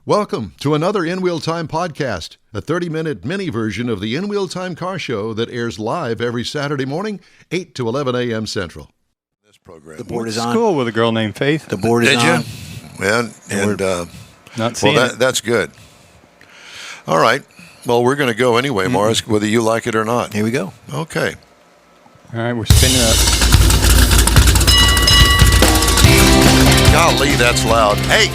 Welcome to another In Wheel Time podcast, a 30-minute mini version of the In Wheel Time car show that airs live every Saturday morning, 8 to 11 a.m. Central. This program. The board is on. School with a girl named Faith. The board is Did on. you? And Not seeing it. that's good. All right. Well, we're going to go anyway, Morris, whether you like it or not. Here we go. Okay. All right, we're spinning up. Golly, that's loud. Hey,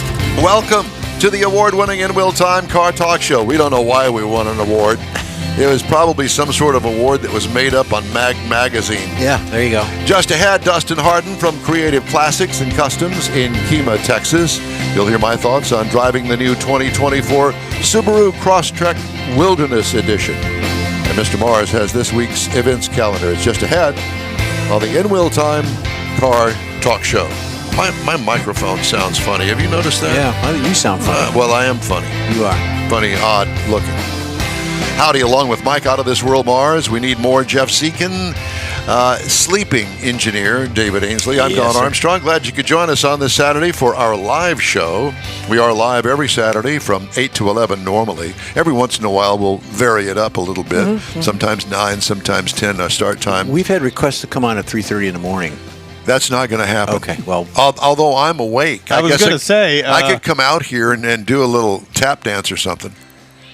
welcome to the award-winning In Wheel Time Car Talk Show. We don't know why we won an award. It was probably some sort of award that was made up on Magazine. Yeah, there you go. Just ahead, Dustin Hardin from Creative Classics and Customs in Kemah, Texas. You'll hear my thoughts on driving the new 2024 Subaru Crosstrek Wilderness Edition. And Mr. Mars has this week's events calendar. It's just ahead on the In Wheel Time Car Talk Show. My microphone sounds funny. Have you noticed that? Yeah, you sound funny. Well, I am funny. You are. Funny, odd looking. Howdy, along with Mike out of this world, Mars. We need more Jeff Seekin. Sleeping engineer, David Ainsley. I'm Don Armstrong. Glad you could join us on this Saturday for our live show. We are live every Saturday from 8 to 11 normally. Every once in a while, we'll vary it up a little bit. Mm-hmm. Sometimes 9, sometimes 10 our start time. We've had requests to come on at 3:30 in the morning. That's not going to happen. Okay, well. Although I'm awake. I was going to say. I could come out here and do a little tap dance or something.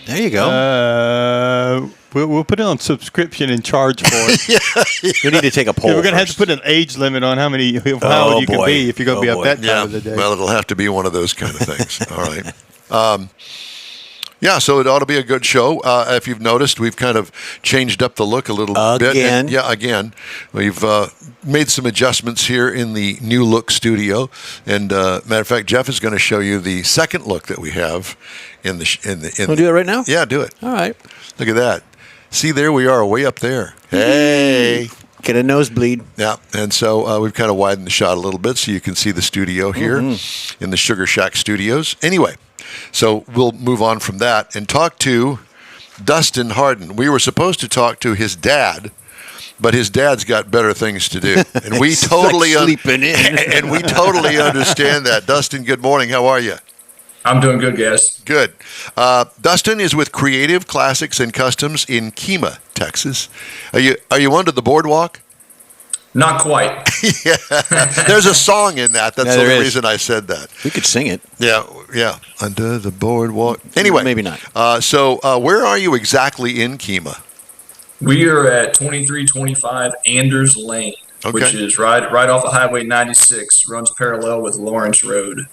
There you go. We'll put it on subscription and charge for it. We need to take a poll. We're going to have to put an age limit on how loud you can be if you're going to be up that time of the day. Well, it'll have to be one of those kind of things. All right. Yeah, so it ought to be a good show. If you've noticed, we've kind of changed up the look a little bit. Again. Again. We've made some adjustments here in the new look studio. And matter of fact, Jeff is going to show you the second look that we have in the. We'll do it right now? Yeah, do it. All right. Look at that. See, there we are, way up there. Hey. Get a nosebleed. Yeah, and so we've kind of widened the shot a little bit so you can see the studio here in the Sugar Shack Studios. Anyway. So we'll move on from that and talk to Dustin Hardin. We were supposed to talk to his dad, but his dad's got better things to do, and we totally sleeping in. And we totally understand that. Dustin, good morning. How are you? I'm doing good, guys. Good. Dustin is with Creative Classics and Customs in Kemah, Texas. Are you under the boardwalk? Not quite. Yeah, there's a song in that. That's the only reason I said that. We could sing it. Yeah. Under the boardwalk. Anyway. Maybe not. So where are you exactly in Kemah? We are at 2325 Anders Lane, which is right off of Highway 96, runs parallel with Lawrence Road.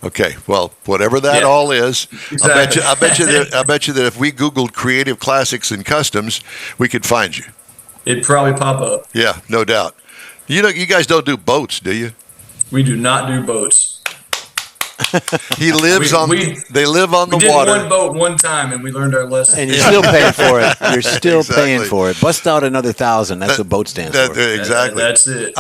Okay, well, whatever that all is, exactly. I bet you that if we Googled Creative Classics and Customs, we could find you. It'd probably pop up. Yeah, no doubt. You guys don't do boats, do you? We do not do boats. He lives they live on the water. We did one boat one time, and we learned our lesson. And you're still paying for it. You're still paying for it. Bust out another 1,000. That's what boat stands for. Exactly. That's it.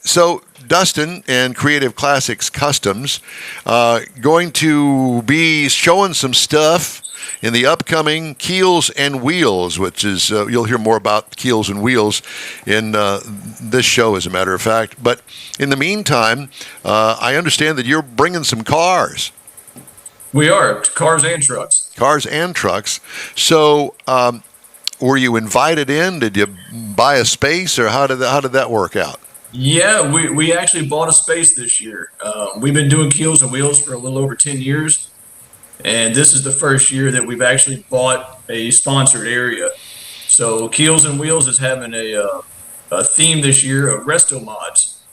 So Dustin and Creative Classics Customs going to be showing some stuff in the upcoming Keels and Wheels, which is, you'll hear more about Keels and Wheels in this show, as a matter of fact. But in the meantime, I understand that you're bringing some cars. We are, cars and trucks. Cars and trucks. So were you invited in? Did you buy a space, or how did that work out? Yeah, we actually bought a space this year. We've been doing Keels and Wheels for a little over 10 years. And this is the first year that we've actually bought a sponsored area. So Keels and Wheels is having a theme this year of resto mods.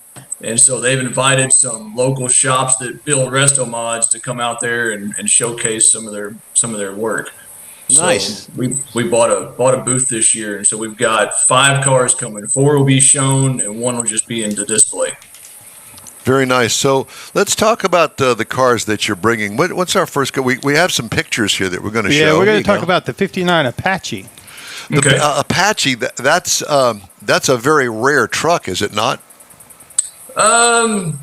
And so they've invited some local shops that build resto mods to come out there and showcase some of their work. Nice. So we bought a booth this year, and so we've got 5 cars coming. 4 will be shown, and 1 will just be in the display. Very nice. So let's talk about the cars that you're bringing. What's our first car? We have some pictures here that we're going to show. Yeah, we're going to talk about the 59 Apache. Okay. Apache, that's a very rare truck, is it not? I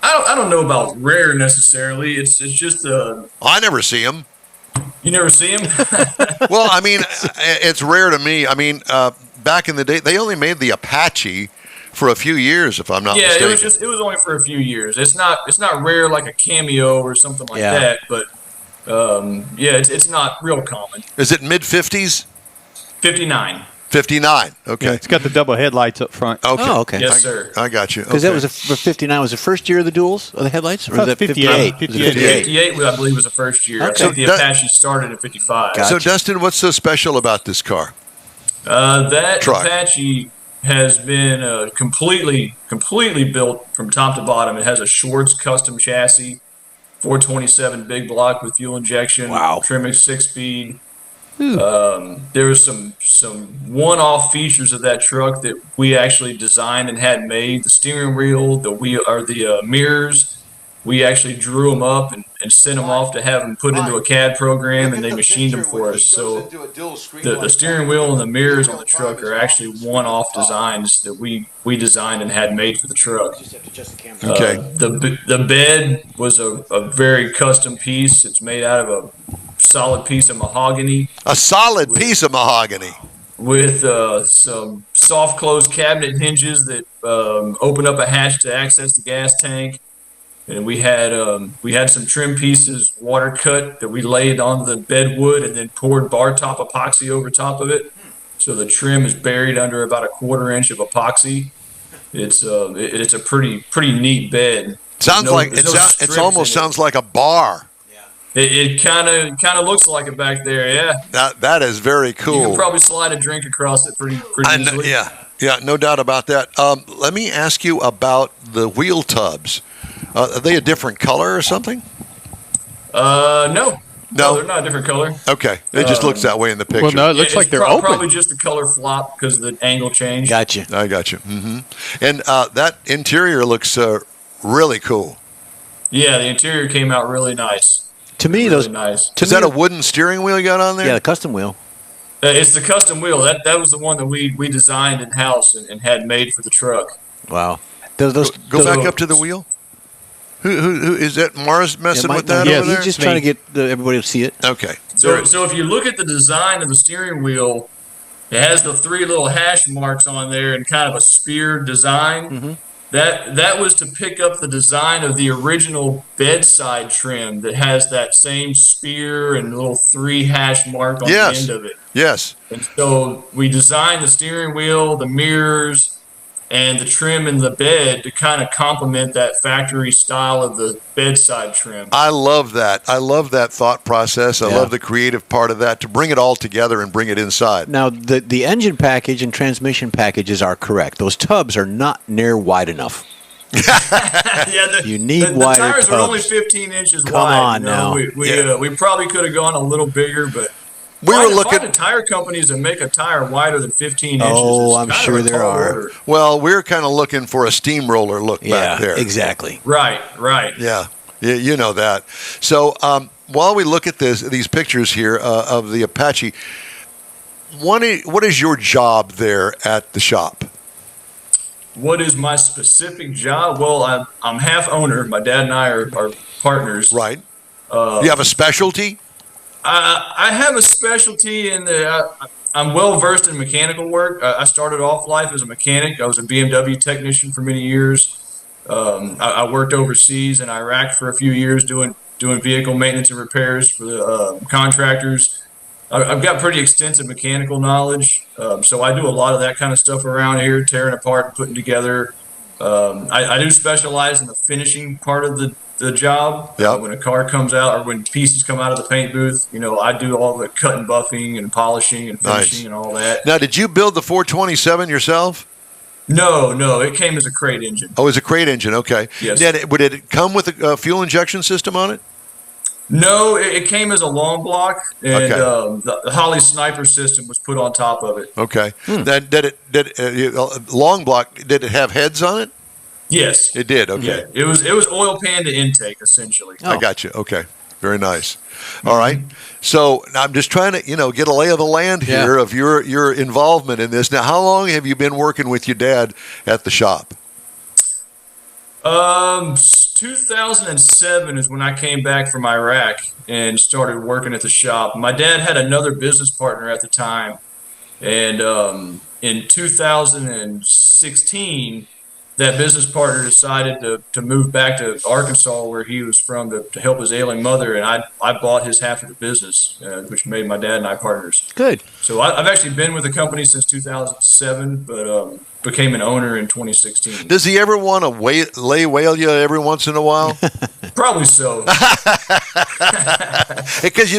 don't know about rare necessarily. It's just I never see them. You never see them? Well, I mean, it's rare to me. I mean, back in the day, they only made the Apache for a few years, if I'm not mistaken. Yeah, it was only for a few years. It's not rare like a Cameo or something like that, but it's not real common. Is it mid-50s? 59. 59. Okay. Yeah, it's got the double headlights up front. Okay. Oh, okay. Yes, sir. I got you. Because that was for 59 was the first year of the duels of the headlights, or was that 58? 58, I believe, was the first year. Okay. I think the Apache started in 55. Gotcha. So, Dustin, what's so special about this car? That Truck. Apache has been completely built from top to bottom. It has a Schwartz custom chassis, 427 big block with fuel injection, Tremec 6-speed. There was some one-off features of that truck that we actually designed and had made. The steering wheel, the mirrors. We actually drew them up and sent them off to have them put into a CAD program, and they machined them for us. So the steering wheel and the mirrors on the truck are actually one-off designs that we designed and had made for the truck. Okay. The bed was a very custom piece. It's made out of a solid piece of mahogany. A solid piece of mahogany. With some soft close cabinet hinges that open up a hatch to access the gas tank. And we had some trim pieces water cut that we laid on the bed wood and then poured bar top epoxy over top of it. So the trim is buried under about a 1/4 inch of epoxy. It's a pretty neat bed. It almost sounds like a bar. It kind of looks like it back there. Yeah. That is very cool. You can probably slide a drink across it pretty easily. Yeah, no doubt about that. Let me ask you about the wheel tubs. Are they a different color or something? No, they're not a different color. Okay, it just looks that way in the picture. Well, no, it looks like they're open. Probably just the color flop because of the angle change. Gotcha. I got you. Mm-hmm. And that interior looks really cool. Yeah, the interior came out really nice. To me, really nice. Is that a wooden steering wheel you got on there? Yeah, the custom wheel. It's the custom wheel. That was the one that we designed in house and had made for the truck. Wow. Go back up to the wheel. Who is that? Mars messing with that over there? He's just trying to get everybody to see it. Okay. So if you look at the design of the steering wheel, it has the 3 little hash marks on there and kind of a spear design. Mm-hmm. That was to pick up the design of the original bedside trim that has that same spear and little 3 hash mark on the end of it. Yes. And so we designed the steering wheel, the mirrors, and the trim in the bed to kind of complement that factory style of the bedside trim. I love that. I love that thought process. I love the creative part of that, to bring it all together and bring it inside. Now, the engine package and transmission packages are correct. Those tubs are not near wide enough. You need wider tires tubs. are only 15 inches wide. Come on now. We probably could have gone a little bigger, but we were looking at tire companies that make a tire wider than 15 inches. Oh, I'm sure there are. Order. Well, we're kind of looking for a steamroller look back there. Exactly. Right. Yeah, you know that. So while we look at these pictures here of the Apache, what is your job there at the shop? What is my specific job? Well, I'm half owner. My dad and I are partners. Right. You have a specialty? I have a specialty in I'm well versed in mechanical work. I started off life as a mechanic. I was a BMW technician for many years. I worked overseas in Iraq for a few years doing vehicle maintenance and repairs for the contractors. I've got pretty extensive mechanical knowledge, so I do a lot of that kind of stuff around here, tearing apart and putting together. I do specialize in the finishing part of the job. When a car comes out or when pieces come out of the paint booth, I do all the cut and buffing and polishing and finishing and all that. Now, did you build the 427 yourself? No, it came as a crate engine. Oh, it's a crate engine. Okay. Yes. Would it come with a fuel injection system on it? No, it came as a long block, and the Holly Sniper system was put on top of it. Okay. Long block, did it have heads on it? Yes. It did, okay. Yeah. It was oil pan to intake, essentially. Oh. I got you. Okay. Very nice. All right. So I'm just trying to, get a lay of the land here of your involvement in this. Now, how long have you been working with your dad at the shop? 2007 is when I came back from Iraq and started working at the shop. My dad had another business partner at the time, and in 2016, that business partner decided to move back to Arkansas, where he was from, to help his ailing mother, and I bought his half of the business, which made my dad and I partners. Good. So I've actually been with the company since 2007, but became an owner in 2016. Does he ever want to lay whale you every once in a while? Probably so. Because,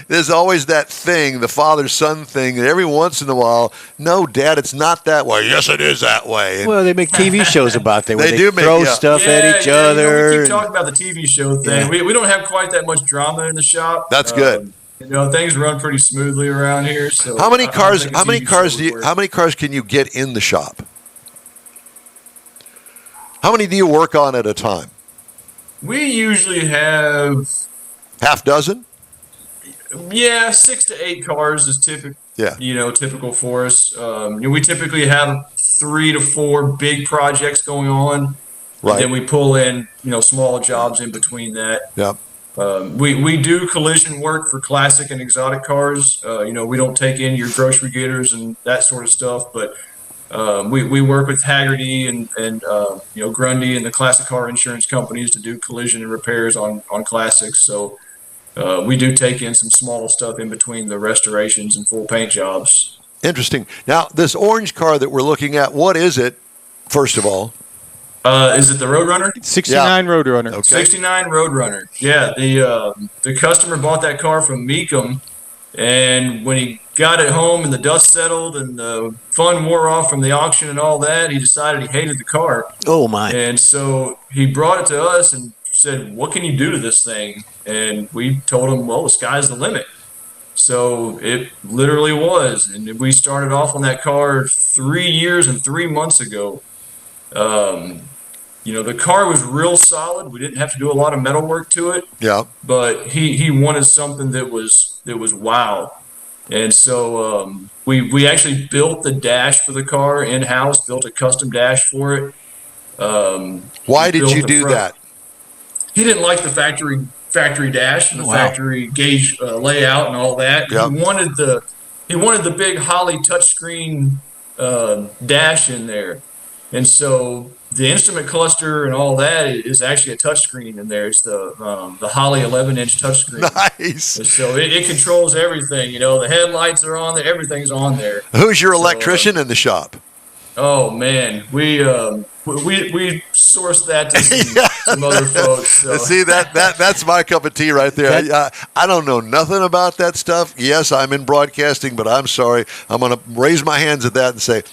there's always that thing, the father-son thing, that every once in a while, no, Dad, it's not that way. Yes, it is that way. Well, they make TV shows about that, where They they do throw make- stuff at each we other. keep talking about the TV show thing. Yeah. We don't have quite that much drama in the shop. That's good. Things run pretty smoothly around here. So How many cars? I think a How many TV cars show do would you? work. How many cars can you get in the shop? How many do you work on at a time? We usually have, Half dozen? 6 to 8 cars is typical. Yeah. Typical for us. We typically have 3 to 4 big projects going on. Right. And then we pull in, small jobs in between that. Yeah. We do collision work for classic and exotic cars. We don't take in your grocery getters and that sort of stuff, but we work with Haggerty and Grundy and the classic car insurance companies to do collision and repairs on classics. So we do take in some small stuff in between the restorations and full paint jobs. Interesting. Now, this orange car that we're looking at, what is it, first of all? Is it the Roadrunner? 69 Roadrunner. Okay. 69 Roadrunner. Yeah, the customer bought that car from Meekum, and when he got it home and the dust settled and the fun wore off from the auction and all that, he decided he hated the car. Oh, my. And so he brought it to us and said, "What can you do to this thing?" And we told him, "Well, the sky's the limit." So it literally was. And we started off on that car 3 years and 3 months ago. The car was real solid. We didn't have to do a lot of metal work to it. Yeah. But he wanted something that was wow. And so we actually built the dash for the car in-house, built a custom dash for it. Why did you do that? He didn't like the factory dash and the factory gauge layout and all that. Yep. He wanted the big Holley touchscreen dash in there, and so the instrument cluster and all that is actually a touchscreen in there. It's the Holley 11-inch touchscreen. Nice. And so it controls everything. The headlights are on there. Everything's on there. Who's your electrician in the shop? Oh man, we sourced that to some other folks. So. See, that's my cup of tea right there. I don't know nothing about that stuff. Yes, I'm in broadcasting, but I'm sorry. I'm going to raise my hands at that and say,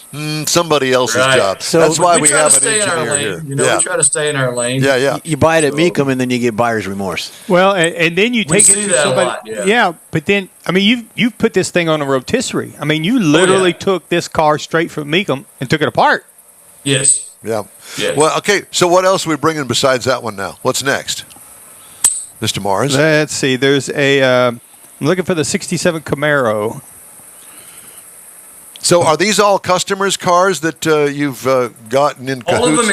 somebody else's job. So that's why we try have to an stay in our engineer lane. here. We try to stay in our lane. Yeah. You buy it at Meekum, and then you get buyer's remorse. Well, and then you take it see to that a somebody. lot, yeah. But then you've put this thing on a rotisserie. You literally took this car straight from Meekum and took it apart. Yes. Yeah. Yes. Well, okay. So what else are we bringing besides that one now? What's next, Mr. Mars? Let's see. There's I'm looking for the '67 Camaro. So are these all customers' cars that you've gotten in cahoots? All of them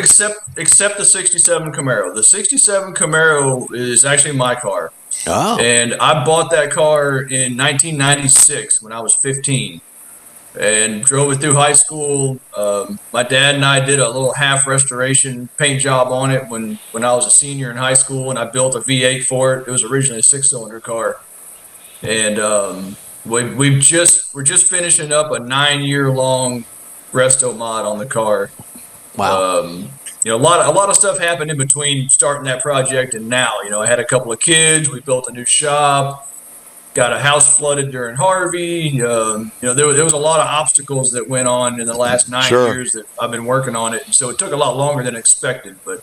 except the 67 Camaro. The 67 Camaro is actually my car. Oh. And I bought that car in 1996 when I was 15 and drove it through high school. My dad and I did a little half restoration paint job on it when I was a senior in high school, and I built a V8 for it. It was originally a 6-cylinder car. And we're just finishing up a 9-year-long resto mod on the car. Wow. A lot of stuff happened in between starting that project and now. I had a couple of kids. We built a new shop. Got a house flooded during Harvey. There was a lot of obstacles that went on in the last 9 years that I've been working on it. And so it took a lot longer than expected, but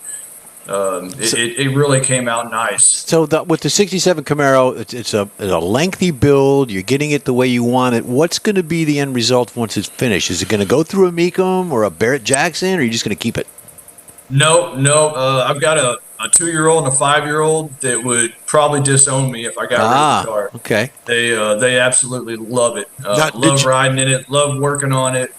it really came out nice. So with the 67 Camaro, it's a lengthy build. You're getting it the way you want it. What's going to be the end result once it's finished? Is it going to go through a Meekum or a Barrett Jackson, or are you just going to keep it? No. I've got a 2-year-old and a 5-year-old that would probably disown me if I got rid of the car. Okay. They absolutely love it. Love riding in it. Love working on it.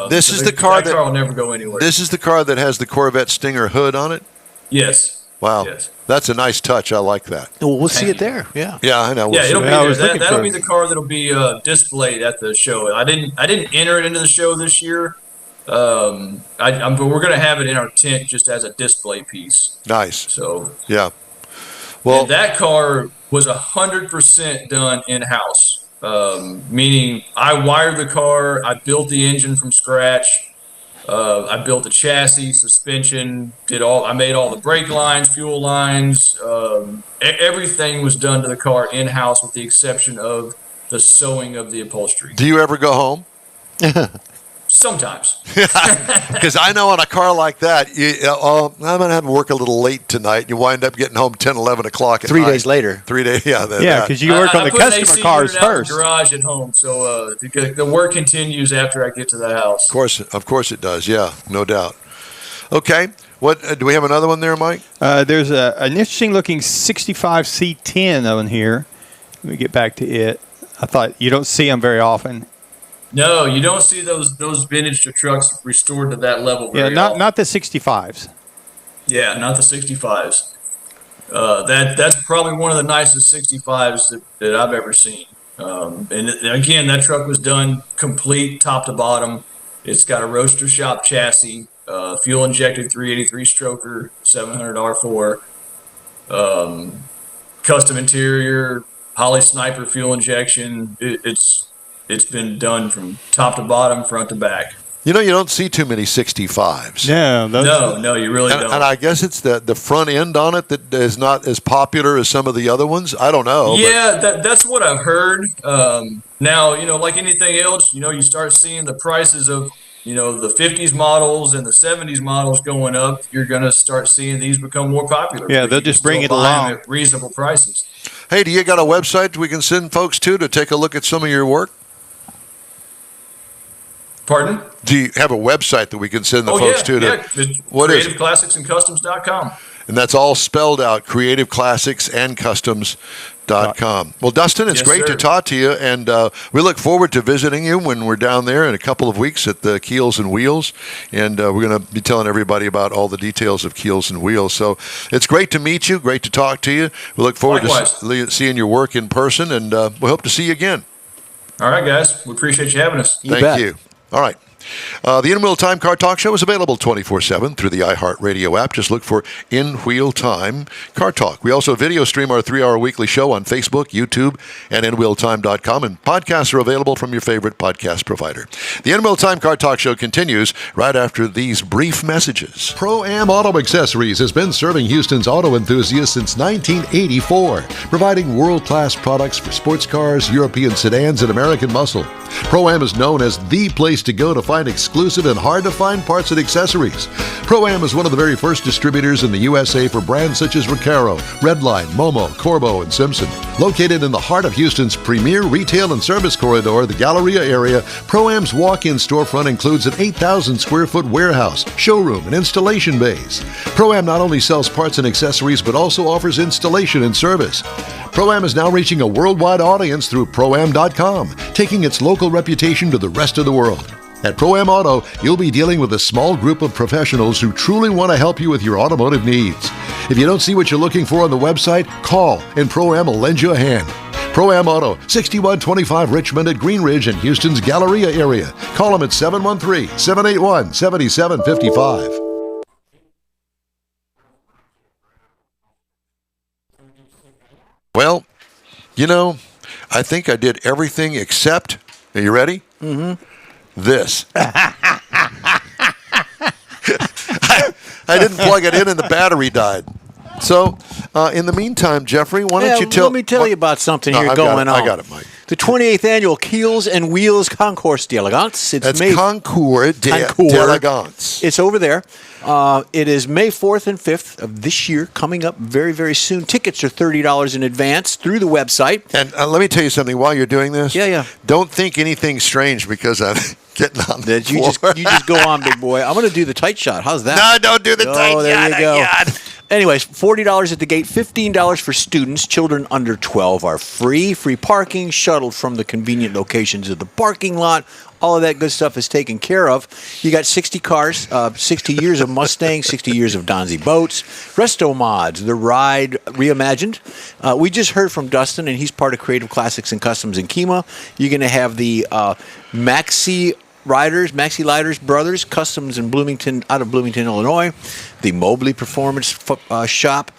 This is the car that car will never go anywhere. This is the car that has the Corvette Stinger hood on it? Yes. Wow. Yes. That's a nice touch. I like that. Well, we'll see it there. Yeah. Yeah, I know. Yeah, it'll be I there. was looking That'll for be it. the car that'll be displayed at the show. I didn't enter it into the show this year. But we're going to have it in our tent just as a display piece. Nice. So Yeah. Well, and that car was 100% done in house. Meaning I wired the car, I built the engine from scratch. I built the chassis, suspension, I made all the brake lines, fuel lines. Everything was done to the car in house, with the exception of the sewing of the upholstery. do you ever go home? Sometimes. Because I know on a car like that, I'm going to have to work a little late tonight. You wind up getting home 10, 11 o'clock at 3 night. days later. 3 days, yeah. Yeah, because you work on the put an customer AC cars unit out in first. the garage at home, so the work continues after I get to the house. Of course it does. Yeah, no doubt. Okay. What do we have another one there, Mike? There's an interesting looking 65 C10 on here. Let me get back to it. I thought you don't see them very often. No, you don't see those vintage trucks restored to that level. Very often. Not the 65s. Yeah, not the 65s. That's probably one of the nicest 65s that I've ever seen. And again, that truck was done complete top to bottom. It's got a roadster shop chassis, fuel injected 383 stroker, 700 R4, custom interior, Holly Sniper fuel injection. It's been done from top to bottom, front to back. You know, you don't see too many 65s. No, you really don't. And I guess it's the front end on it that is not as popular as some of the other ones. I don't know. Yeah, that's what I've heard. Now, like anything else, you start seeing the prices of, the 50s models and the 70s models going up. You're going to start seeing these become more popular. Yeah, they'll just bring it buy 'em along at reasonable prices. Hey, do you got a website we can send folks to take a look at some of your work? Pardon? Do you have a website that we can send the folks to? What is it? CreativeClassicsAndCustoms.com. And that's all spelled out, CreativeClassicsAndCustoms.com. Well, Dustin, it's great to talk to you, and we look forward to visiting you when we're down there in a couple of weeks at the Keels and Wheels, and we're going to be telling everybody about all the details of Keels and Wheels. So it's great to meet you, great to talk to you. We look forward to seeing your work in person, and we hope to see you again. All right, guys. We appreciate you having us. Thank you. All right. The In Wheel Time Car Talk Show is available 24/7 through the iHeartRadio app. Just look for In Wheel Time Car Talk. We also video stream our 3-hour weekly show on Facebook, YouTube, and InWheelTime.com, and podcasts are available from your favorite podcast provider. The In Wheel Time Car Talk Show continues right after these brief messages. Pro-Am Auto Accessories has been serving Houston's auto enthusiasts since 1984, providing world-class products for sports cars, European sedans, and American muscle. Pro-Am is known as the place to go to find exclusive and hard-to-find parts and accessories. Pro-Am is one of the very first distributors in the USA for brands such as Recaro, Redline, Momo, Corbo, and Simpson. Located in the heart of Houston's premier retail and service corridor, the Galleria area, Pro-Am's walk-in storefront includes an 8,000-square-foot warehouse, showroom, and installation bays. Pro-Am not only sells parts and accessories, but also offers installation and service. Pro-Am is now reaching a worldwide audience through Pro-Am.com, taking its local reputation to the rest of the world. At Pro-Am Auto, you'll be dealing with a small group of professionals who truly want to help you with your automotive needs. If you don't see what you're looking for on the website, call and Pro-Am will lend you a hand. Pro-Am Auto, 6125 Richmond at Green Ridge in Houston's Galleria area. Call them at 713-781-7755. Well, I think I did everything except, are you ready? Mm-hmm. This. I didn't plug it in and the battery died. So, in the meantime, Jeffrey, why don't you let me tell you about something here going on. I got it, Mike. The 28th annual Keels and Wheels Concours d'Elegance. That's Concours d'Elegance. It's over there. It is May 4th and 5th of this year, coming up very, very soon. Tickets are $30 in advance through the website. And let me tell you something while you're doing this. Yeah. Don't think anything strange because I'm getting on the floor. You just go on, big boy. I'm going to do the tight shot. How's that? No, don't do the tight shot. There you go. Anyways, $40 at the gate, $15 for students. Children under 12 are free. Free parking, shuttled from the convenient locations of the parking lot. All of that good stuff is taken care of. You got 60 cars, 60 years of Mustang, 60 years of Donzi boats, Resto Mods, the ride reimagined. We just heard from Dustin, and he's part of Creative Classics and Customs in Kemah. You're going to have the Maxi Liders Brothers, Customs in Bloomington, out of Bloomington, Illinois. The Mobley Performance Shop.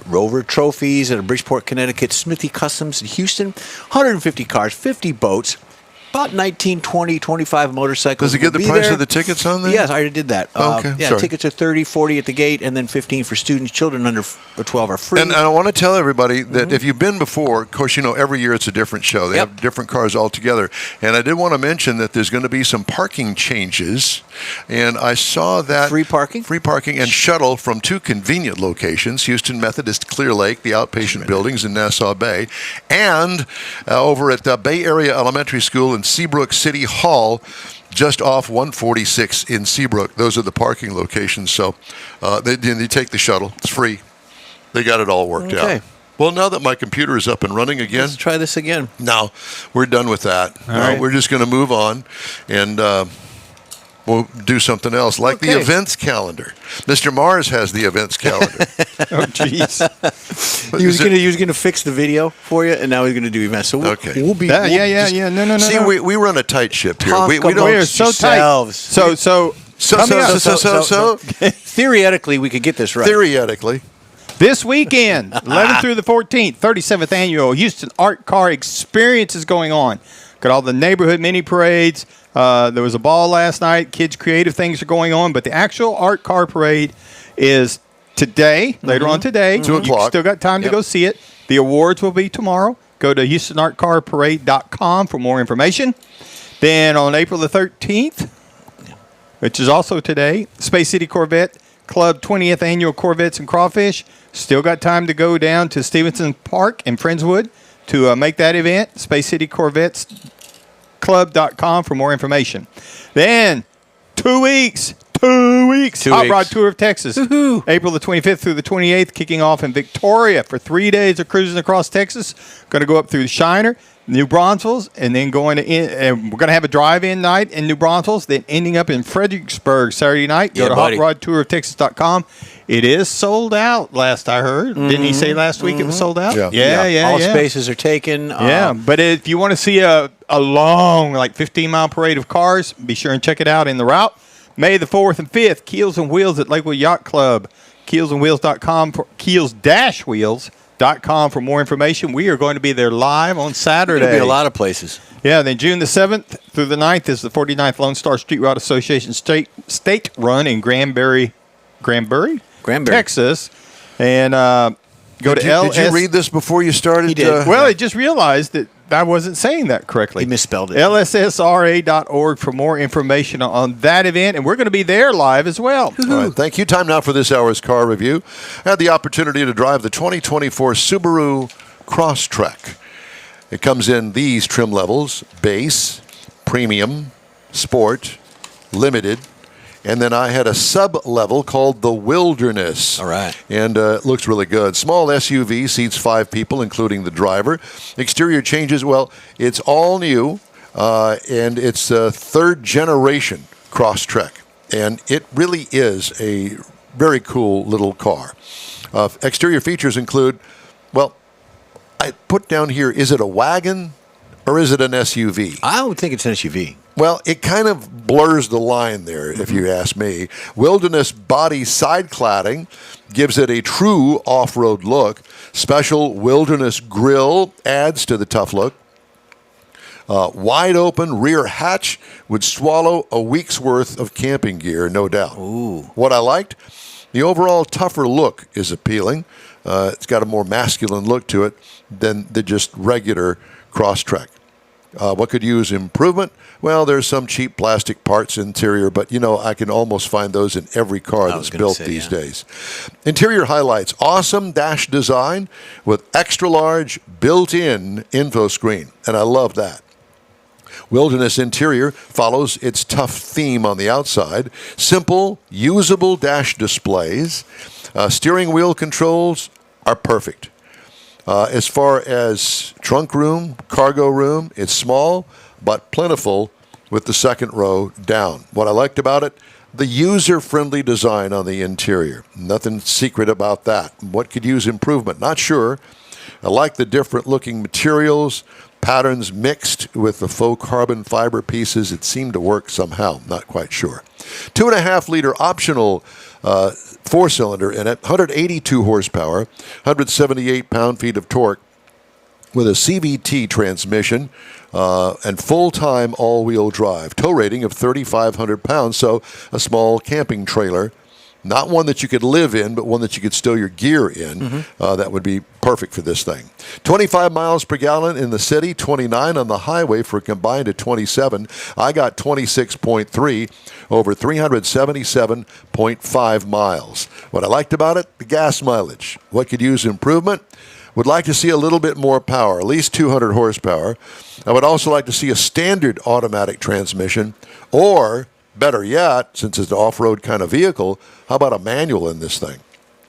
Rover Trophies at Bridgeport, Connecticut. Smithy Customs in Houston. 150 cars, 50 boats. About 19, 20, 25 motorcycles. Does it get the price of the tickets on there? Yes, I already did that. Okay, yeah, sorry. tickets are $30, $40 at the gate, and then $15 for students. Children under 12 are free. And I want to tell everybody that if you've been before, of course, every year it's a different show. They have different cars altogether. And I did want to mention that there's going to be some parking changes. And I saw that. Free parking? Free parking and shuttle from two convenient locations, Houston Methodist Clear Lake, the outpatient buildings in Nassau Bay, and over at Bay Area Elementary School in Seabrook City Hall, just off 146 in Seabrook. Those are the parking locations. So they take the shuttle. It's free. They got it all worked out. Well, now that my computer is up and running again. Let's try this again. No, we're done with that. All right. We're just going to move on and we'll do something else, like the events calendar. Mr. Mars has the events calendar. Oh, jeez. He was going to fix the video for you, and now he's going to do events. So we'll be. No. See, we run a tight ship here. Talk We don't. We're so tight. So theoretically, we could get this right. Theoretically. This weekend, 11th through the 14th, 37th annual Houston Art Car Experience is going on. Got all the neighborhood mini parades. There was a ball last night. Kids' creative things are going on. But the actual art car parade is today, later on today. 2 o'clock. You still got time to go see it. The awards will be tomorrow. Go to HoustonArtCarParade.com for more information. Then on April the 13th, which is also today, Space City Corvette Club 20th Annual Corvettes and Crawfish. Still got time to go down to Stevenson Park in Friendswood to make that event. Space City Corvettes Club.com for more information. Then 2 weeks. Hot Rod Tour of Texas. Woo-hoo. April the 25th through the 28th, kicking off in Victoria for 3 days of cruising across Texas. Going to go up through Shiner, New Braunfels, and then we're going to have a drive-in night in New Braunfels, then ending up in Fredericksburg Saturday night. Go to HotRodTourOfTexas.com. It is sold out, last I heard. Didn't he say last week it was sold out? Yeah. All spaces are taken. But if you want to see a long, 15-mile parade of cars, be sure and check it out in the route. May the 4th and 5th, Keels and Wheels at Lakewood Yacht Club. Keelsandwheels.com for Keels-Wheels.com for more information. We are going to be there live on Saturday. There'll be a lot of places. Yeah, then June the 7th through the 9th is the 49th Lone Star Street Rod Association State Run in Granbury, Texas. And go to LS. Did you read this before you started? He did. Well, I just realized that I wasn't saying that correctly. He misspelled it. LSSRA.org for more information on that event, and we're going to be there live as well. All right, thank you. Time now for this hour's car review. I had the opportunity to drive the 2024 Subaru Crosstrek. It comes in these trim levels: base, premium, sport, limited, and then I had a sub-level called the Wilderness. All right. And it looks really good. Small SUV, seats 5 people, including the driver. Exterior changes, well, it's all new, and it's a third-generation Crosstrek. And it really is a very cool little car. Exterior features include, well, I put down here, is it a wagon or is it an SUV? I would think it's an SUV. Well, it kind of blurs the line there, if you ask me. Wilderness body side cladding gives it a true off-road look. Special Wilderness grille adds to the tough look. Wide open rear hatch would swallow a week's worth of camping gear, no doubt. Ooh. What I liked, the overall tougher look is appealing. It's got a more masculine look to it than the just regular Crosstrek. What could use improvement? Well, there's some cheap plastic parts interior, but, I can almost find those in every car that's built these days. Interior highlights: awesome dash design with extra-large built-in info screen, and I love that. Wilderness interior follows its tough theme on the outside. Simple, usable dash displays. Steering wheel controls are perfect. As far as trunk room, cargo room, it's small but plentiful with the second row down. What I liked about it, the user-friendly design on the interior. Nothing secret about that. What could use improvement? Not sure. I like the different-looking materials, patterns mixed with the faux carbon fiber pieces. It seemed to work somehow. Not quite sure. 2.5-liter optional four-cylinder in it, 182 horsepower, 178 pound-feet of torque with a CVT transmission and full-time all-wheel drive. Tow rating of 3,500 pounds, so a small camping trailer. Not one that you could live in, but one that you could stow your gear in. That would be perfect for this thing. 25 miles per gallon in the city, 29 on the highway for a combined of 27. I got 26.3 over 377.5 miles. What I liked about it, the gas mileage. What could use improvement? Would like to see a little bit more power, at least 200 horsepower. I would also like to see a standard automatic transmission, or better yet, since it's an off-road kind of vehicle, how about a manual in this thing?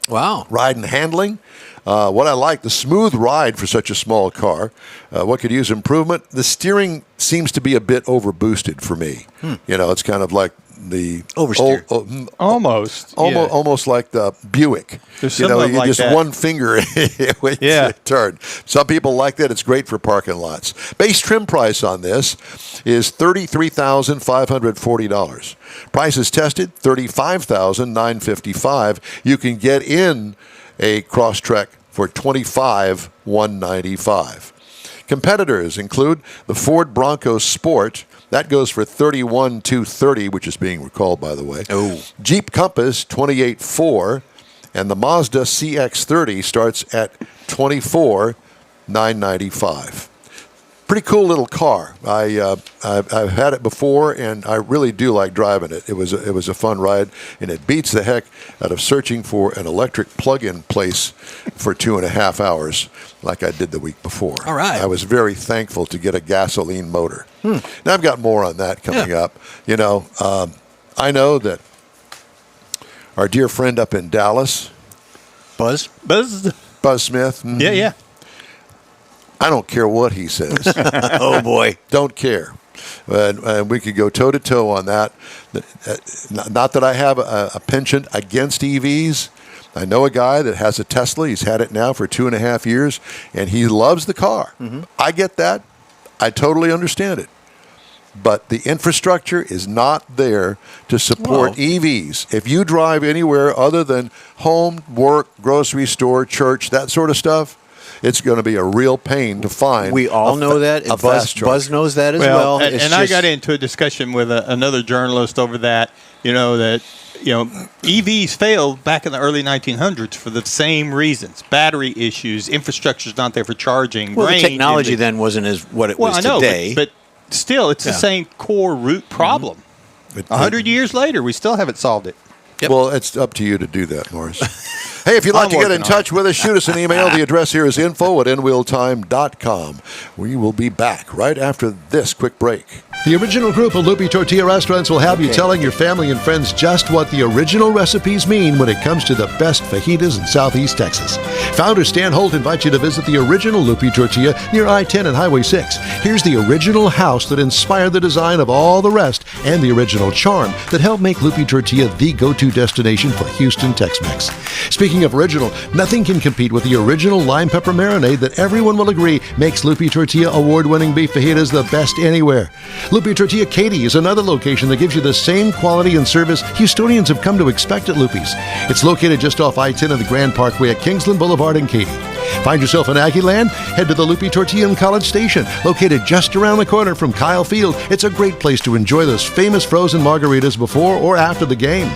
Wow. Ride and handling. What I like, the smooth ride for such a small car. What could use improvement? The steering seems to be a bit overboosted for me. You know, it's kind of like the Oversteer. Almost like the Buick. There's You know, something you like just that. one finger when you turn. Some people like that. It's great for parking lots. Base trim price on this is $33,540. Price is tested $35,955. You can get in a Crosstrek for $25,195. Competitors include the Ford Bronco Sport. That goes for $31,230, which is being recalled, by the way. Jeep Compass, $28,400. And the Mazda CX-30 starts at $24,995. Pretty cool little car. I've had it before, and I really do like driving it. It was a fun ride, and it beats the heck out of searching for an electric plug-in place for 2.5 hours, like I did the week before. All right. I was very thankful to get a gasoline motor. Now I've got more on that coming up. You know, I know that our dear friend up in Dallas, Buzz. Buzz Smith. Yeah. I don't care what he says. Oh, boy. Don't care. And we could go toe-to-toe on that. Not that I have a penchant against EVs. I know a guy that has a Tesla. He's had it now for 2.5 years, and he loves the car. I get that. I totally understand it. But the infrastructure is not there to support EVs. If you drive anywhere other than home, work, grocery store, church, that sort of stuff, it's going to be a real pain to find. We all know that. A fast truck. Buzz knows that as well. And I got into a discussion with another journalist over that, EVs failed back in the early 1900s for the same reasons. Battery issues, infrastructure's not there for charging. Well, the range, technology then wasn't as what it was today. But still, it's the same core root problem. 100 years later, we still haven't solved it. Well, it's up to you to do that, Morris. Hey, if you'd like to get in touch with us, shoot us an email. The address here is info@nwheeltime.com. We will be back right after this quick break. The original group of Loopy Tortilla restaurants will have you telling your family and friends just what the original recipes mean when it comes to the best fajitas in Southeast Texas. Founder Stan Holt invites you to visit the original Loopy Tortilla near I-10 and Highway 6. Here's the original house that inspired the design of all the rest and the original charm that helped make Loopy Tortilla the go-to destination for Houston Tex-Mex. Speaking of original, nothing can compete with the original lime pepper marinade that everyone will agree makes Loopy Tortilla award-winning beef fajitas the best anywhere. Loopy Tortilla Katy is another location that gives you the same quality and service Houstonians have come to expect at Loopy's. It's located just off I-10 of the Grand Parkway at Kingsland Boulevard in Katy. Find yourself in Aggie Land? Head to the Loopy Tortilla in College Station, located just around the corner from Kyle Field. It's a great place to enjoy those famous frozen margaritas before or after the game.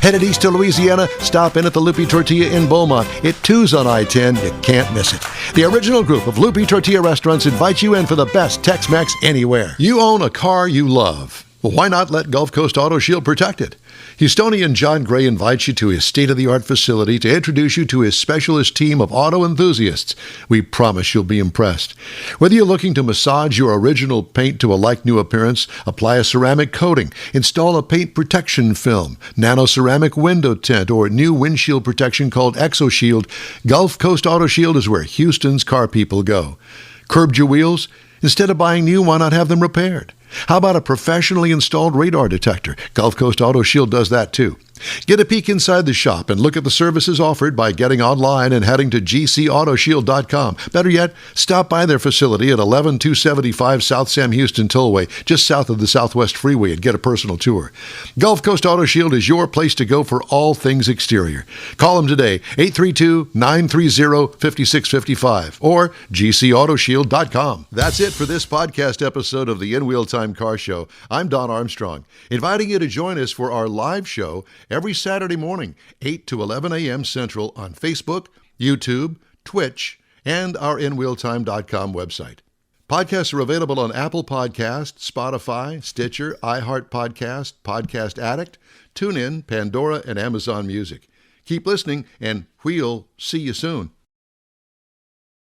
Headed east to Louisiana, stop in at the Loopy Tortilla in Beaumont. It too's on I-10. You can't miss it. The original group of Loopy Tortilla restaurants invites you in for the best Tex-Mex anywhere. You own a car you love. Well, why not let Gulf Coast Auto Shield protect it? Houstonian John Gray invites you to his state-of-the-art facility to introduce you to his specialist team of auto enthusiasts. We promise you'll be impressed. Whether you're looking to massage your original paint to a like-new appearance, apply a ceramic coating, install a paint protection film, nano-ceramic window tint, or new windshield protection called ExoShield, Gulf Coast Auto Shield is where Houston's car people go. Curbed your wheels? Instead of buying new, why not have them repaired? How about a professionally installed radar detector? Gulf Coast Auto Shield does that too. Get a peek inside the shop and look at the services offered by getting online and heading to gcautoshield.com. Better yet, stop by their facility at 11275 South Sam Houston Tollway, just south of the Southwest Freeway, and get a personal tour. Gulf Coast Auto Shield is your place to go for all things exterior. Call them today, 832-930-5655 or gcautoshield.com. That's it for this podcast episode of the In Wheel Time Car Show. I'm Don Armstrong, inviting you to join us for our live show every Saturday morning, 8 to 11 a.m. Central on Facebook, YouTube, Twitch, and our InWheelTime.com website. Podcasts are available on Apple Podcasts, Spotify, Stitcher, iHeart Podcast, Podcast Addict, TuneIn, Pandora, and Amazon Music. Keep listening, and we'll see you soon.